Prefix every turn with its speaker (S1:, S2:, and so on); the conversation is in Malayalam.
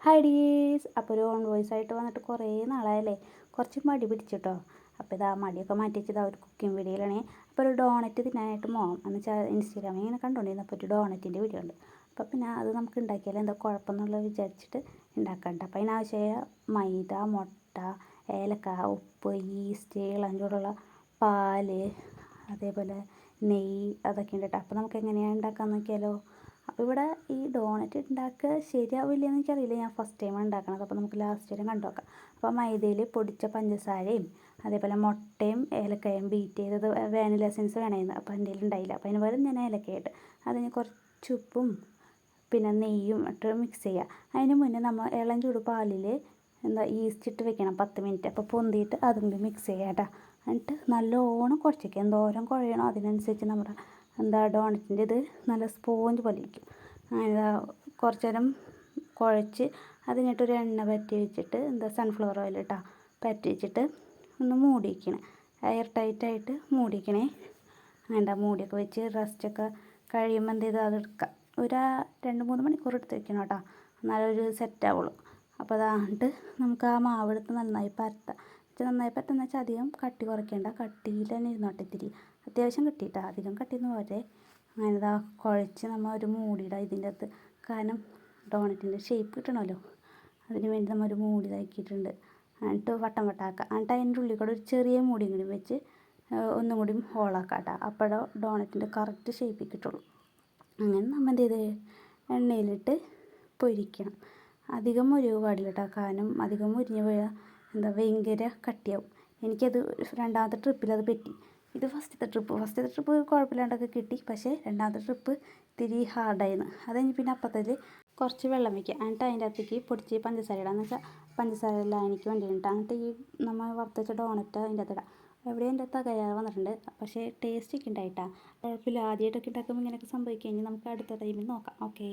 S1: ഹായ് ഡീസ്. അപ്പോൾ ഒരു ഓൺ വോയിസ് ആയിട്ട് വന്നിട്ട് കുറേ നാളായല്ലേ, കുറച്ച് മടി പിടിച്ചിട്ടോ. അപ്പോൾ ഇതാ മടിയൊക്കെ മാറ്റി വെച്ചത് ഒരു കുക്കിംഗ് വീഡിയോയിലാണ്. അപ്പോൾ ഒരു ഡോണറ്റ് തിന്നാനായിട്ട് മോം എന്ന് വെച്ചാൽ ഇൻസ്റ്റാഗ്രാമിൽ ഇങ്ങനെ കണ്ടുകൊണ്ടിരുന്നപ്പോൾ ഒരു ഡോണറ്റിൻ്റെ വീഡിയോ ഉണ്ട്. അപ്പോൾ പിന്നെ അത് നമുക്ക് ഉണ്ടാക്കിയാൽ എന്താ കുഴപ്പമെന്നുള്ളത് വിചാരിച്ചിട്ട് ഉണ്ടാക്കണ്ട. അപ്പോൾ അതിനാവശ്യമായ മൈദ, മുട്ട, ഏലക്ക, ഉപ്പ്, ഈസ്റ്റ്, ഇളം ചൂടുള്ള പാല്, അതേപോലെ നെയ്യ്, അതൊക്കെ ഉണ്ട് കേട്ടോ. അപ്പോൾ നമുക്ക് എങ്ങനെയാണ് ഉണ്ടാക്കാമെന്ന് നോക്കിയാലോ. അപ്പോൾ ഇവിടെ ഈ ഡോണറ്റ് ഉണ്ടാക്കുക ശരിയാവില്ല എന്ന് എനിക്കറിയില്ല, ഞാൻ ഫസ്റ്റ് ടൈമാണ് ഉണ്ടാക്കണത്. അപ്പോൾ നമുക്ക് ലാസ്റ്റ് വരെ കണ്ടു നോക്കാം. അപ്പോൾ മൈദയിൽ പൊടിച്ച പഞ്ചസാരയും അതേപോലെ മുട്ടയും ഏലക്കയും ബീറ്റ് ചെയ്തത് വാനില എസൻസ് വേണമായിരുന്നു. അപ്പോൾ എൻ്റെ കയ്യിൽ ഉണ്ടായില്ല. അപ്പോൾ അതിന് പകരം ഞാൻ ഏലക്കയിട്ട് അതിന് കുറച്ച് ഉപ്പും പിന്നെ നെയ്യും ഇട്ട് മിക്സ് ചെയ്യുക. അതിന് മുന്നേ നമ്മൾ ഇളം ചൂട് പാലിൽ ഈസ്റ്റ് ഇട്ട് വെക്കണം 10 മിനിറ്റ്. അപ്പോൾ പൊന്തിയിട്ട് അതും കൂടി മിക്സ് ചെയ്യുക കേട്ടോ. എന്നിട്ട് നല്ലോണം കുഴച്ചേക്കുക. എന്തോരം കുഴയണോ അതിനനുസരിച്ച് നമ്മുടെ ഡോണറ്റിൻ്റെ ഇത് നല്ല സ്പോഞ്ച് പോലെ ഇരിക്കും. അങ്ങനെ കുറച്ച് നേരം കുഴച്ച് അതിനിട്ടൊരു എണ്ണ പറ്റി വെച്ചിട്ട് സൺഫ്ലവർ ഓയിൽ ഇട്ടാൽ പറ്റി വെച്ചിട്ട് ഒന്ന് മൂടി വയ്ക്കണം. എയർ ടൈറ്റായിട്ട് മൂടി വയ്ക്കണേ. അങ്ങനെ മൂടിയൊക്കെ വെച്ച് റെസ്റ്റൊക്കെ കഴിയുമ്പോൾ അതെടുക്കുക. ഒരു 2-3 മണിക്കൂർ എടുത്ത് വെക്കണം കേട്ടോ, എന്നാലൊരു സെറ്റ് ആവുള്ളൂ. അപ്പോൾ അതാണ്ട് നമുക്ക് ആ മാവ് എടുത്ത് നന്നായി പരത്താം. നന്നായി പറ്റുന്ന വെച്ചാൽ അധികം കട്ടി കുറയ്ക്കേണ്ട, കട്ടിയിൽ തന്നെ ഇരുന്നോട്ടെ. ഇത്തിരി അത്യാവശ്യം കട്ടിയിട്ടാ, അധികം കട്ടിന്ന് പോരെ. അങ്ങനെ കുഴച്ച് നമ്മൾ ഒരു മൂടിയിടുക ഇതിൻ്റെ അകത്ത്. കാരണം ഡോണറ്റിൻ്റെ ഷേപ്പ് കിട്ടണമല്ലോ, അതിന് വേണ്ടി നമ്മൾ ഒരു മൂടി ഇതാക്കിയിട്ടുണ്ട്. എന്നിട്ട് വട്ടം വട്ടാക്കുക. എന്നിട്ട് അതിൻ്റെ ഉള്ളിൽ കൂടെ ഒരു ചെറിയ മൂടിയും കൂടി വെച്ച് ഒന്നും കൂടി ഹോളാക്കാം കേട്ടോ. അപ്പോഴോ ഡോണറ്റിൻ്റെ കറക്റ്റ് ഷേപ്പിൽ കിട്ടുള്ളൂ. അങ്ങനെ നമ്മൾ എന്ത് ചെയ്ത് എണ്ണയിലിട്ട് പൊരിക്കണം. അധികം മുരിവ് പാടില്ല കേട്ടോ, കാരണം അധികം മുരിഞ്ഞ് പോയാൽ ഭയങ്കര കട്ടിയാവും. എനിക്കത് രണ്ടാമത്തെ ട്രിപ്പിൽ അത് പറ്റി. ഇത് ഫസ്റ്റത്തെ ട്രിപ്പ് കുഴപ്പമില്ലാണ്ടൊക്കെ കിട്ടി. പക്ഷേ രണ്ടാമത്തെ ട്രിപ്പ് ഇത്തിരി ഹാർഡായിരുന്നു. അത് കഴിഞ്ഞ് പിന്നെ അപ്പത്തിൽ കുറച്ച് വെള്ളം വയ്ക്കുക. എന്നിട്ട് അതിൻ്റെ അകത്തേക്ക് പൊടിച്ച് പഞ്ചസാര ഇടാം. എന്ന് വെച്ചാൽ പഞ്ചസാര എല്ലാം എനിക്ക് വേണ്ടിയിട്ട്. എന്നിട്ട് ഈ നമ്മൾ വറുത്ത് വെച്ച ഡോണറ്റ് അതിൻ്റെ അകത്ത് ഇടാം. എവിടെയും എൻ്റെ അകത്ത് തകരാറ് വന്നിട്ടുണ്ട്, പക്ഷേ ടേസ്റ്റൊക്കെ ഉണ്ടായിട്ടാണ്. കുഴപ്പമില്ല. ആദ്യമായിട്ടൊക്കെ ഉണ്ടാക്കുമ്പോൾ ഇങ്ങനെയൊക്കെ സംഭവിക്കുകയെങ്കിൽ നമുക്ക് അടുത്ത ടൈമിൽ നോക്കാം. ഓക്കേ.